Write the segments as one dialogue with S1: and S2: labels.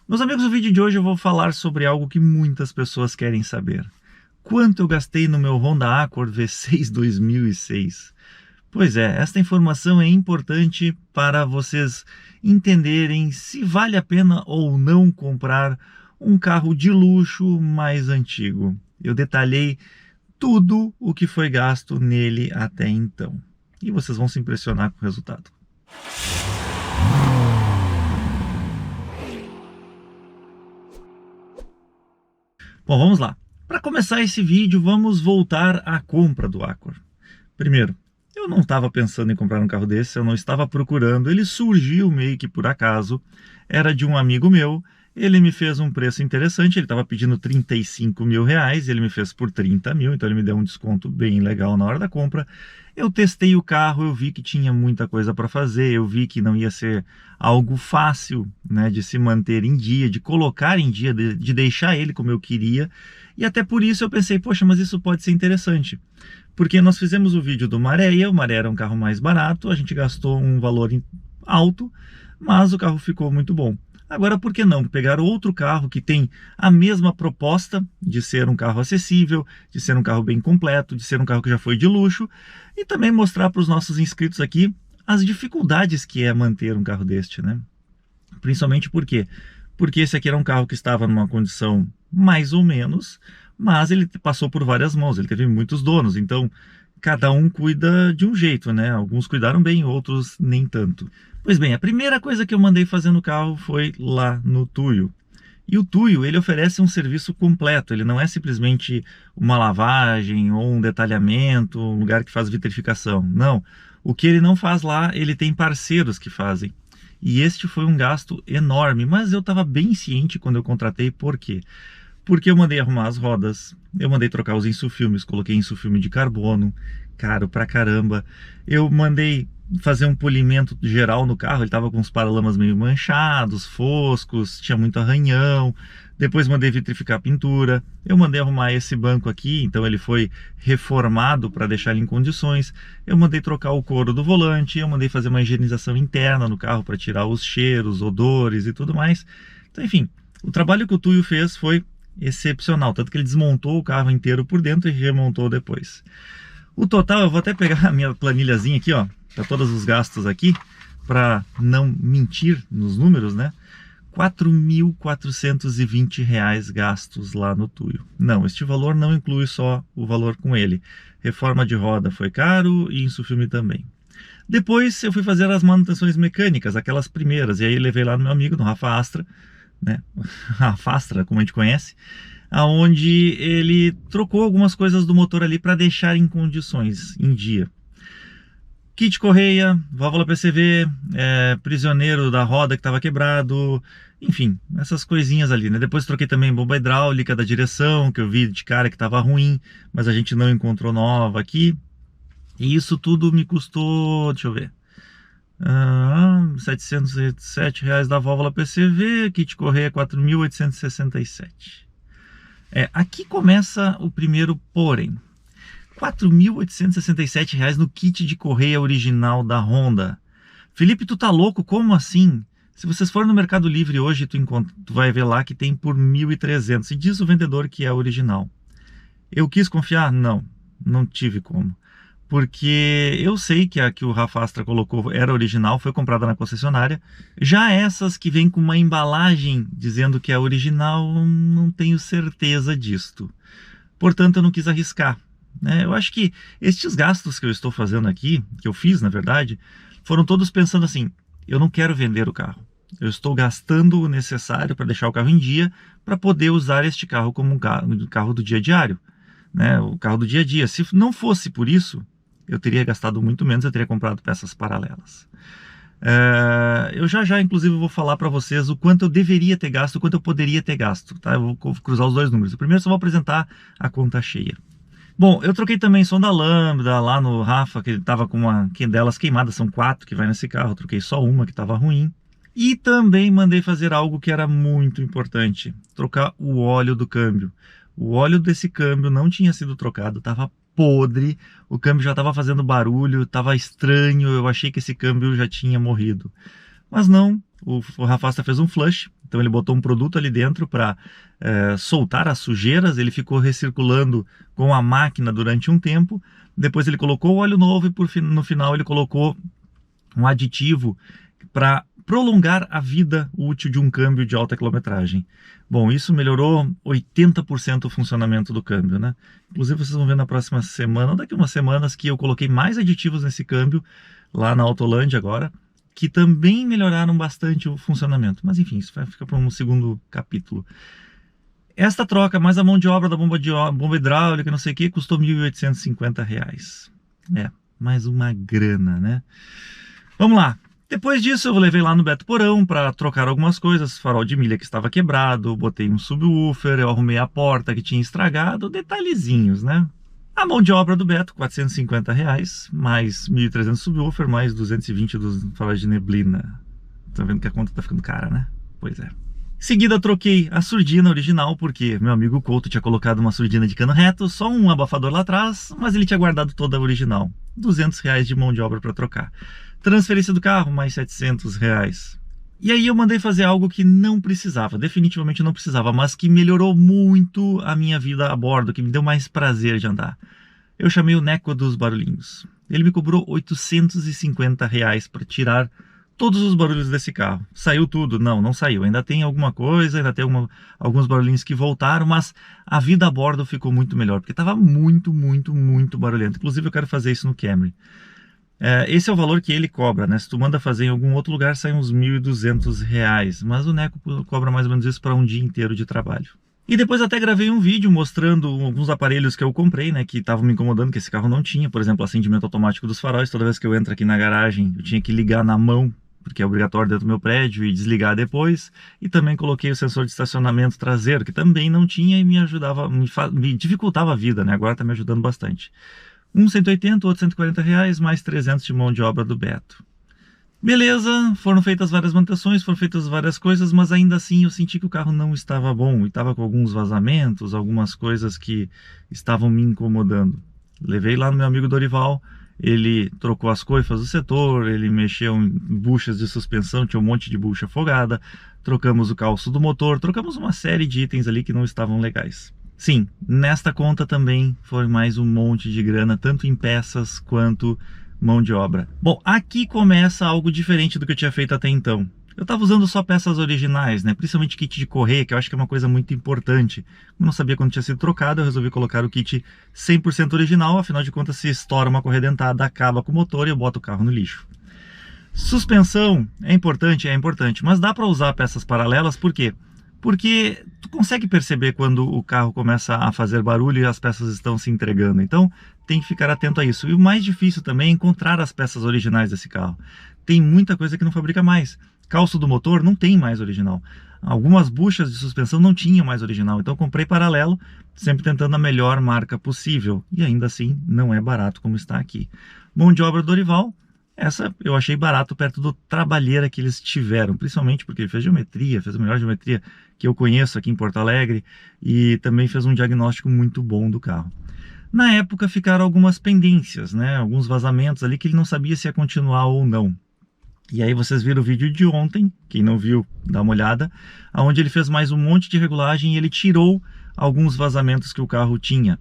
S1: Meus amigos, no vídeo de hoje eu vou falar sobre algo que muitas pessoas querem saber. Quanto eu gastei no meu Honda Accord V6 2006? Pois é, esta informação é importante para vocês entenderem se vale a pena ou não comprar um carro de luxo mais antigo. Eu detalhei tudo o que foi gasto nele até então. E vocês vão se impressionar com o resultado. Bom, vamos lá. Para começar esse vídeo, vamos voltar à compra do Accord. Primeiro, eu não estava pensando em comprar um carro desse, eu não estava procurando, ele surgiu meio que por acaso, era de um amigo meu, ele me fez um preço interessante, ele estava pedindo 35 mil reais, ele me fez por 30 mil, então ele me deu um desconto bem legal na hora da compra. Eu testei o carro, eu vi que tinha muita coisa para fazer, eu vi que não ia ser algo fácil, né, de se manter em dia, de colocar em dia, de deixar ele como eu queria, e até por isso eu pensei, poxa, mas isso pode ser interessante. Porque nós fizemos o vídeo do Maré, o Maré era um carro mais barato, a gente gastou um valor alto, mas o carro ficou muito bom. Agora, por que não pegar outro carro que tem a mesma proposta de ser um carro acessível, de ser um carro bem completo, de ser um carro que já foi de luxo, e também mostrar para os nossos inscritos aqui as dificuldades que é manter um carro deste, né? Principalmente por quê? Porque esse aqui era um carro que estava numa condição mais ou menos, mas ele passou por várias mãos, ele teve muitos donos, então cada um cuida de um jeito, né? Alguns cuidaram bem, outros nem tanto. Pois bem, a primeira coisa que eu mandei fazer no carro foi lá no Tuyo. E o Tuyo, ele oferece um serviço completo, ele não é simplesmente uma lavagem ou um detalhamento, um lugar que faz vitrificação. Não, o que ele não faz lá, ele tem parceiros que fazem. E este foi um gasto enorme, mas eu estava bem ciente quando eu contratei, por quê? Porque eu mandei arrumar as rodas, eu mandei trocar os insufilmes, coloquei insufilme de carbono, caro pra caramba. Eu mandei fazer um polimento geral no carro, ele estava com os paralamas meio manchados, foscos, tinha muito arranhão. Depois mandei vitrificar a pintura, eu mandei arrumar esse banco aqui, então ele foi reformado para deixar ele em condições. Eu mandei trocar o couro do volante, eu mandei fazer uma higienização interna no carro para tirar os cheiros, odores e tudo mais. Então, enfim, o trabalho que o Tuyo fez foi excepcional, tanto que ele desmontou o carro inteiro por dentro e remontou depois. O total, eu vou até pegar a minha planilhazinha aqui, ó, para todos os gastos aqui, para não mentir nos números, né? R$ 4.420 gastos lá no Tuyo. Não, este valor não inclui só o valor com ele. Reforma de roda foi caro e insufilme também. Depois eu fui fazer as manutenções mecânicas, aquelas primeiras, e aí levei lá no meu amigo, no Rafa Astra, né? Rafa Astra, como a gente conhece, aonde ele trocou algumas coisas do motor ali para deixar em condições, em dia. Kit correia, válvula PCV, prisioneiro da roda que estava quebrado, enfim, essas coisinhas ali, né? Depois troquei também bomba hidráulica da direção, que eu vi de cara que estava ruim, mas a gente não encontrou nova aqui. E isso tudo me custou, deixa eu ver, R$ 707 da válvula PCV, kit correia 4.867. Aqui começa o primeiro porém. R$ 4.867 no kit de correia original da Honda. Felipe, tu tá louco? Como assim? Se vocês forem no Mercado Livre hoje, tu vai ver lá que tem por 1.300. E diz o vendedor que é original. Eu quis confiar? Não, não tive como. Porque eu sei que a que o Rafa Astra colocou era original, foi comprada na concessionária. Já essas que vêm com uma embalagem dizendo que é original, não tenho certeza disto. Portanto, eu não quis arriscar. Eu acho que estes gastos que eu estou fazendo aqui, que eu fiz na verdade, foram todos pensando assim, eu não quero vender o carro. Eu estou gastando o necessário para deixar o carro em dia, para poder usar este carro como um carro do dia a diário, né? O carro do dia a dia. Se não fosse por isso, eu teria gastado muito menos, eu teria comprado peças paralelas. Eu já inclusive vou falar para vocês o quanto eu deveria ter gasto, o quanto eu poderia ter gasto, tá? Eu vou cruzar os dois números. Primeiro só vou apresentar a conta cheia. Bom, eu troquei também sonda lambda lá no Rafa, que ele tava com uma delas queimada, são 4 que vai nesse carro, eu troquei só uma que estava ruim. E também mandei fazer algo que era muito importante, trocar o óleo do câmbio. O óleo desse câmbio não tinha sido trocado, estava podre, o câmbio já estava fazendo barulho, estava estranho, eu achei que esse câmbio já tinha morrido. Mas não, o Rafasta fez um flush, Então ele botou um produto ali dentro para soltar as sujeiras, ele ficou recirculando com a máquina durante um tempo, depois ele colocou o óleo novo e no final ele colocou um aditivo para prolongar a vida útil de um câmbio de alta quilometragem. Bom, isso melhorou 80% o funcionamento do câmbio, né? Inclusive vocês vão ver na próxima semana, ou daqui a umas semanas, que eu coloquei mais aditivos nesse câmbio, lá na Autoland agora, que também melhoraram bastante o funcionamento. Mas enfim, isso vai ficar para um segundo capítulo. Esta troca, mais a mão de obra da bomba hidráulica, não sei o que, custou R$ 1.850. Mais uma grana, né? Vamos lá. Depois disso eu levei lá no Beto Porão para trocar algumas coisas, farol de milha que estava quebrado, botei um subwoofer, eu arrumei a porta que tinha estragado, detalhezinhos, né? A mão de obra do Beto, R$ 450, mais 1.300 subwoofer, mais 220 dos faróis de neblina. Tá vendo que a conta tá ficando cara, né? Pois é. Em seguida troquei a surdina original, porque meu amigo Couto tinha colocado uma surdina de cano reto, só um abafador lá atrás, mas ele tinha guardado toda a original. R$ 200 de mão de obra para trocar. Transferência do carro, mais R$ 700. E aí eu mandei fazer algo que não precisava, definitivamente não precisava, mas que melhorou muito a minha vida a bordo, que me deu mais prazer de andar. Eu chamei o Neco dos barulhinhos. Ele me cobrou R$ 850 para tirar todos os barulhos desse carro. Saiu tudo? Não, não saiu. Ainda tem alguma coisa, ainda tem alguns barulhinhos que voltaram, mas a vida a bordo ficou muito melhor, porque estava muito, muito, muito barulhento. Inclusive eu quero fazer isso no Camry. Esse é o valor que ele cobra, né? Se tu manda fazer em algum outro lugar, sai uns R$ 1.200, mas o Neco cobra mais ou menos isso para um dia inteiro de trabalho. E depois até gravei um vídeo mostrando alguns aparelhos que eu comprei, né, que estavam me incomodando, que esse carro não tinha. Por exemplo, acendimento automático dos faróis. Toda vez que eu entro aqui na garagem, eu tinha que ligar na mão, porque é obrigatório dentro do meu prédio, e desligar depois. E também coloquei o sensor de estacionamento traseiro, que também não tinha e me ajudava, me dificultava a vida, né? Agora está me ajudando bastante. Um 180, outro R$ 140, mais 300 de mão de obra do Beto. Beleza, foram feitas várias manutenções, foram feitas várias coisas, mas ainda assim eu senti que o carro não estava bom, e estava com alguns vazamentos, algumas coisas que estavam me incomodando. Levei lá no meu amigo Dorival, ele trocou as coifas do setor, ele mexeu em buchas de suspensão, tinha um monte de bucha afogada, trocamos o calço do motor, trocamos uma série de itens ali que não estavam legais. Sim, nesta conta também foi mais um monte de grana, tanto em peças quanto mão de obra. Bom, aqui começa algo diferente do que eu tinha feito até então. Eu estava usando só peças originais, né? Principalmente kit de correia, que eu acho que é uma coisa muito importante. Eu não sabia quando tinha sido trocado, eu resolvi colocar o kit 100% original, afinal de contas, se estoura uma correia dentada, acaba com o motor e eu boto o carro no lixo. Suspensão é importante, mas dá para usar peças paralelas, por quê? Porque tu consegue perceber quando o carro começa a fazer barulho e as peças estão se entregando. Então tem que ficar atento a isso. E o mais difícil também é encontrar as peças originais desse carro. Tem muita coisa que não fabrica mais. Calço do motor não tem mais original. Algumas buchas de suspensão não tinham mais original. Então eu comprei paralelo, sempre tentando a melhor marca possível. E ainda assim não é barato como está aqui. Mão de obra Dorival. Essa eu achei barato perto do trabalheira que eles tiveram, principalmente porque ele fez geometria, fez a melhor geometria que eu conheço aqui em Porto Alegre e também fez um diagnóstico muito bom do carro. Na época ficaram algumas pendências, né? Alguns vazamentos ali que ele não sabia se ia continuar ou não. E aí vocês viram o vídeo de ontem, quem não viu, dá uma olhada, onde ele fez mais um monte de regulagem e ele tirou alguns vazamentos que o carro tinha.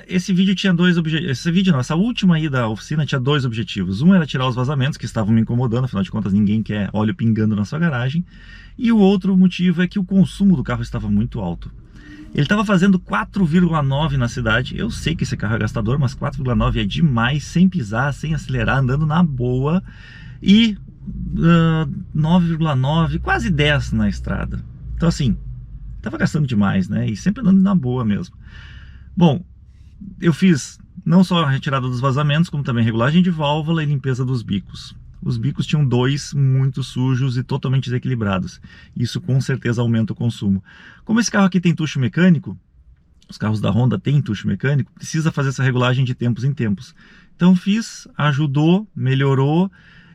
S1: Esse vídeo tinha dois objetivos. Essa última ida à oficina tinha dois objetivos. Um era tirar os vazamentos que estavam me incomodando, afinal de contas ninguém quer óleo pingando na sua garagem. E o outro motivo é que o consumo do carro estava muito alto. Ele estava fazendo 4,9 na cidade. Eu sei que esse carro é gastador, mas 4,9 é demais, sem pisar, sem acelerar, andando na boa. E 9,9, quase 10 na estrada. Então assim, estava gastando demais, né? E sempre andando na boa mesmo. Bom, eu fiz não só a retirada dos vazamentos, como também regulagem de válvula e limpeza dos bicos. Os bicos tinham dois muito sujos e totalmente desequilibrados. Isso com certeza aumenta o consumo. Como esse carro aqui tem tucho mecânico, os carros da Honda têm tucho mecânico, precisa fazer essa regulagem de tempos em tempos. Então fiz, ajudou, melhorou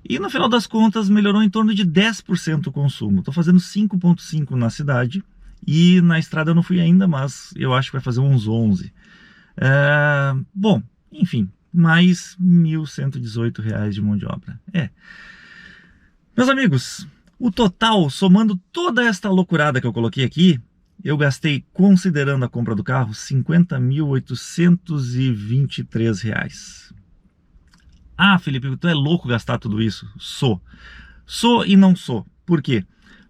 S1: e no final das contas melhorou em torno de 10% o consumo. Estou fazendo 5,5 na cidade. E na estrada eu não fui ainda, mas eu acho que vai fazer uns 11. Bom, enfim, mais R$ 1.118 de mão de obra. Meus amigos, O total, somando toda esta loucurada que eu coloquei aqui, eu gastei, considerando a compra do carro, R$ 50.823. Ah, Felipe, tu é louco gastar tudo isso? Sou. Sou e não sou. Por quê?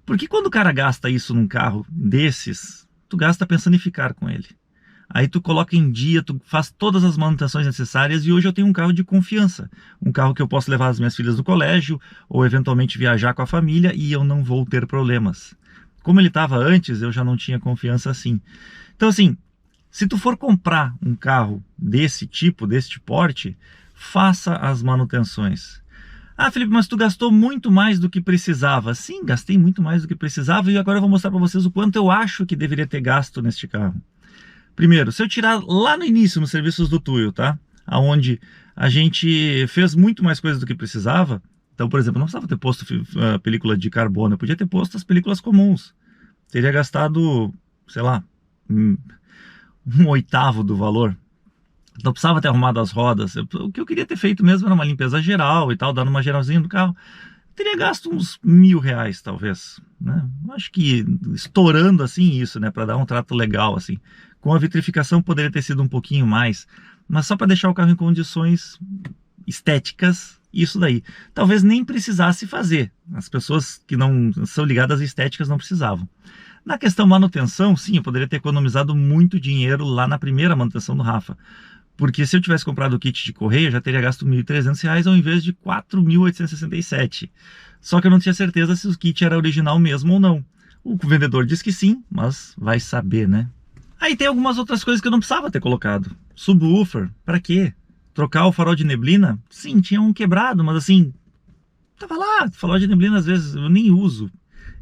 S1: Porque quando o cara gasta isso num carro desses, tu gasta pensando em ficar com ele. Aí tu coloca em dia, tu faz todas as manutenções necessárias e hoje eu tenho um carro de confiança. Um carro que eu posso levar as minhas filhas no colégio ou eventualmente viajar com a família e eu não vou ter problemas. Como ele estava antes, eu já não tinha confiança assim. Então assim, se tu for comprar um carro desse tipo, deste porte, faça as manutenções. Ah, Felipe, mas tu gastou muito mais do que precisava. Sim, gastei muito mais do que precisava e agora eu vou mostrar para vocês o quanto eu acho que deveria ter gasto neste carro. Primeiro, se eu tirar lá no início, nos serviços do Tuyo, tá? Onde a gente fez muito mais coisas do que precisava. Então, por exemplo, não precisava ter posto a película de carbono, eu podia ter posto as películas comuns. Teria gastado, sei lá, um oitavo do valor. Não precisava ter arrumado as rodas. O que eu queria ter feito mesmo era uma limpeza geral e tal, dando uma geralzinha no carro. Teria gasto uns R$ 1.000, talvez, né? Acho que estourando assim isso, né? Para dar um trato legal, assim. Com a vitrificação poderia ter sido um pouquinho mais, mas só para deixar o carro em condições estéticas, isso daí. Talvez nem precisasse fazer. As pessoas que não são ligadas às estéticas não precisavam. Na questão manutenção, sim, eu poderia ter economizado muito dinheiro lá na primeira manutenção do Rafa. Porque se eu tivesse comprado o kit de correia, eu já teria gasto R$ 1.300 ao invés de R$ 4.867. Só que eu não tinha certeza se o kit era original mesmo ou não. O vendedor disse que sim, mas vai saber, né? Aí tem algumas outras coisas que eu não precisava ter colocado. Subwoofer, pra quê? Trocar o farol de neblina? Sim, tinha um quebrado, mas assim, tava lá. Farol de neblina às vezes eu nem uso.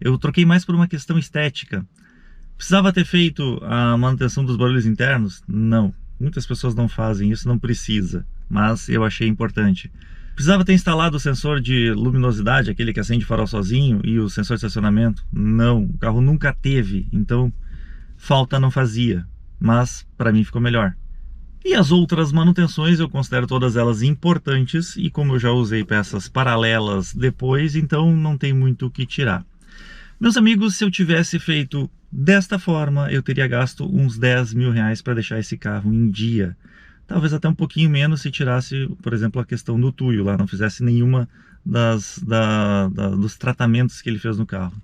S1: Eu troquei mais por uma questão estética. Precisava ter feito a manutenção dos barulhos internos? Não. Muitas pessoas não fazem isso, não precisa, mas eu achei importante. Precisava ter instalado o sensor de luminosidade, aquele que acende o farol sozinho, e o sensor de estacionamento? Não, o carro nunca teve, então falta não fazia, mas para mim ficou melhor. E as outras manutenções eu considero todas elas importantes, e como eu já usei peças paralelas depois, então não tem muito o que tirar. Meus amigos, se eu tivesse feito desta forma, eu teria gasto uns R$ 10.000 para deixar esse carro em dia. Talvez até um pouquinho menos se tirasse, por exemplo, a questão do Tuyo lá, não fizesse nenhuma dos tratamentos que ele fez no carro.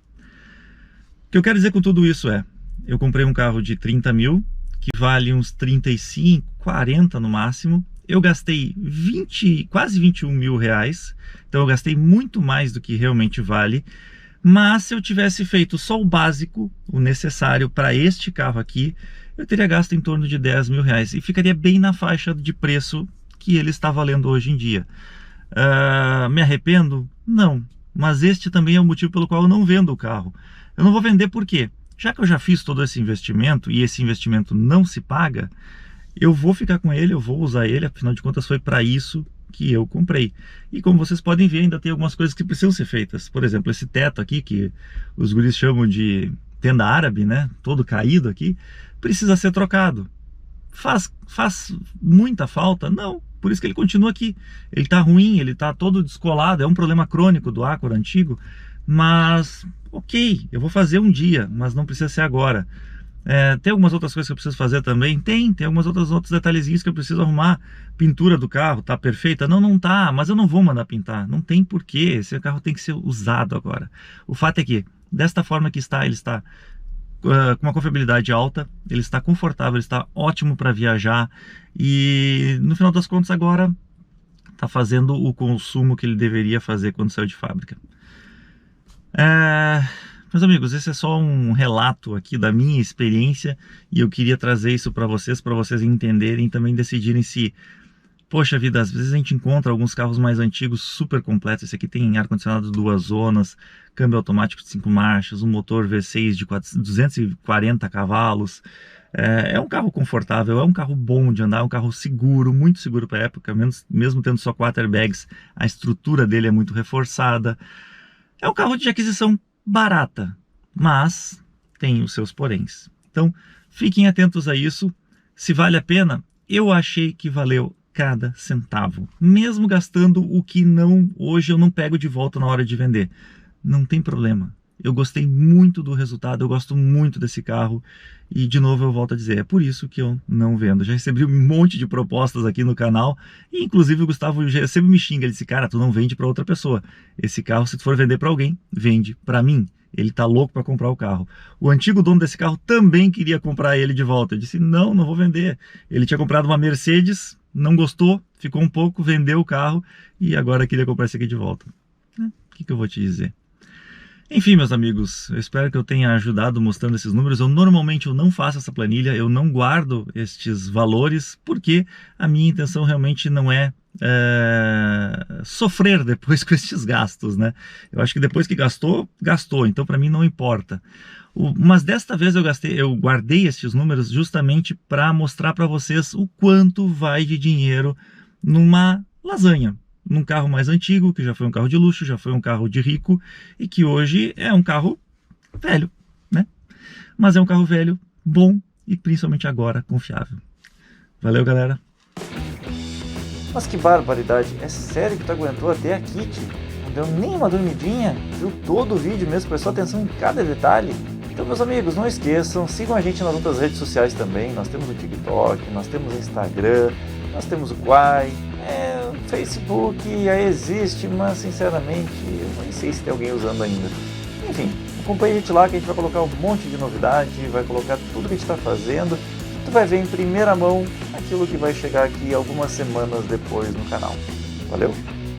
S1: O que eu quero dizer com tudo isso é, eu comprei um carro de 30 mil, que vale uns 35, 40 no máximo. Eu gastei quase 21 mil reais, então eu gastei muito mais do que realmente vale. Mas se eu tivesse feito só o básico, o necessário para este carro aqui, eu teria gasto em torno de R$ 10.000 e ficaria bem na faixa de preço que ele está valendo hoje em dia. Me arrependo? Não, mas este também é o motivo pelo qual eu não vendo o carro. Eu não vou vender por quê? Já que eu já fiz todo esse investimento e esse investimento não se paga, eu vou ficar com ele, eu vou usar ele, afinal de contas foi para isso que eu comprei. E como vocês podem ver, ainda tem algumas coisas que precisam ser feitas. Por exemplo, esse teto aqui, que os guris chamam de tenda árabe, né? Todo caído aqui, precisa ser trocado. Faz muita falta? Não, por isso que ele continua aqui. Ele tá ruim, ele tá todo descolado, é um problema crônico do Acura antigo, mas ok, eu vou fazer um dia, mas não precisa ser agora. Tem algumas outras coisas que eu preciso fazer também? Tem algumas outros detalhezinhos que eu preciso arrumar. Pintura do carro, tá perfeita? Não, não tá, mas eu não vou mandar pintar. Não tem porquê, esse carro tem que ser usado agora. O fato é que, desta forma que está, ele está com uma confiabilidade alta, ele está confortável, ele está ótimo para viajar e, no final das contas, agora está fazendo o consumo que ele deveria fazer quando saiu de fábrica. Meus amigos, esse é só um relato aqui da minha experiência e eu queria trazer isso para vocês entenderem e também decidirem se, poxa vida, às vezes a gente encontra alguns carros mais antigos super completos. Esse aqui tem ar-condicionado 2 zonas, câmbio automático de 5 marchas, um motor V6 de 240 cavalos. É um carro confortável, é um carro bom de andar, é um carro seguro, muito seguro para a época, mesmo tendo só 4 airbags, a estrutura dele é muito reforçada. É um carro de aquisição barata, mas tem os seus poréns. Então, fiquem atentos a isso. Se vale a pena, eu achei que valeu cada centavo. Mesmo gastando o que hoje eu não pego de volta na hora de vender. não tem problema. Eu gostei muito do resultado, eu gosto muito desse carro e, de novo, eu volto a dizer, é por isso que eu não vendo. Já recebi um monte de propostas aqui no canal e, inclusive, o Gustavo já sempre me xinga. Ele disse, cara, tu não vende para outra pessoa. Esse carro, se tu for vender para alguém, vende para mim. Ele tá louco para comprar o carro. O antigo dono desse carro também queria comprar ele de volta. Eu disse, não, não vou vender. Ele tinha comprado uma Mercedes, não gostou, ficou um pouco, vendeu o carro e agora queria comprar esse aqui de volta. O que eu vou te dizer? Enfim, meus amigos, eu espero que eu tenha ajudado mostrando esses números. Normalmente eu não faço essa planilha, eu não guardo estes valores, porque a minha intenção realmente não é sofrer depois com estes gastos, né? Eu acho que depois que gastou, gastou, então para mim não importa. Mas desta vez eu guardei estes números justamente para mostrar para vocês o quanto vai de dinheiro numa lasanha, num carro mais antigo, que já foi um carro de luxo, já foi um carro de rico, e que hoje é um carro velho, né? Mas é um carro velho, bom e principalmente agora confiável. Valeu, galera!
S2: Mas que barbaridade, é sério que tu aguentou até aqui, tio? Não deu nem uma dormidinha? Viu todo o vídeo mesmo, prestou atenção em cada detalhe? Então, meus amigos, não esqueçam, sigam a gente nas outras redes sociais também. Nós temos o TikTok, nós temos o Instagram, nós temos o Quai, o Facebook já existe, mas sinceramente eu nem sei se tem alguém usando ainda. Enfim, acompanhe a gente lá que a gente vai colocar um monte de novidade, vai colocar tudo que a gente está fazendo. Tu vai ver em primeira mão aquilo que vai chegar aqui algumas semanas depois no canal. Valeu?